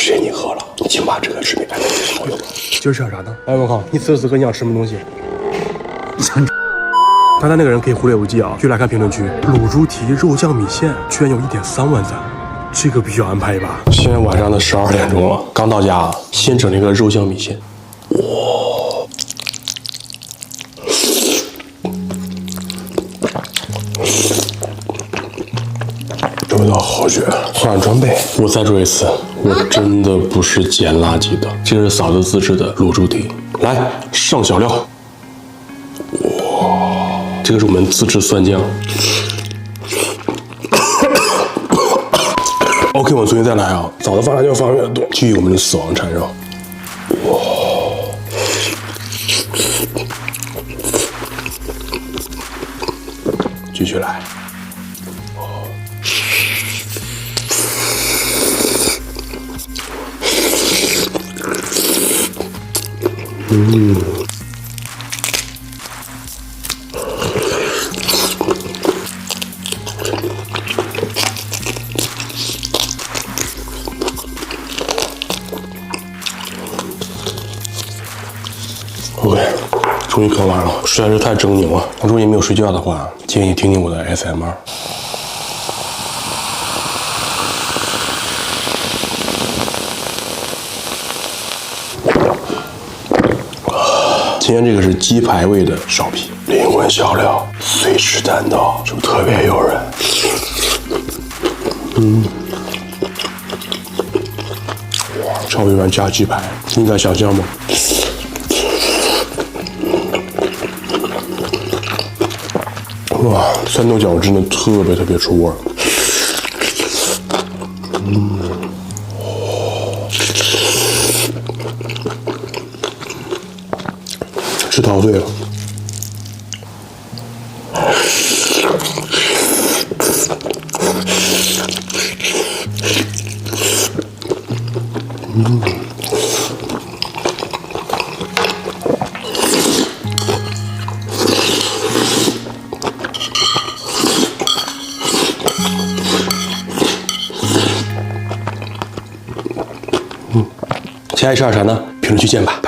时间你饿了，你请把这个视频拍给你的朋友们。今儿吃点啥呢？哎，我靠，你此时此刻你想吃什么东西？刚才那个人可以忽略不计啊，就来看评论区，卤猪蹄肉酱米线居然有1.3万赞，这个必须要安排一把。现在晚上的12点钟了，刚到家，先整了一个肉酱米线。哇，这味道好绝！换装备，我再说一次，我真的不是捡垃圾的，这是嫂子自制的卤猪蹄。来，上小料。哇，这个是我们自制蒜酱。OK， 我重新再来啊！嫂子放辣椒放越多，继续我们的死亡缠绕。哇！继续来。OK， 终于啃完了，实在是太狰狞了。如果你没有睡觉的话，建议听听我的 ASMR。今天这个是鸡排味的苕皮，灵魂小料，随吃单刀，是不是特别诱人？哇，苕皮饭加鸡排，你敢想象吗？哇，酸豆角真的特别出味儿。吃陶醉了。下一吃点啥呢？评论区见吧。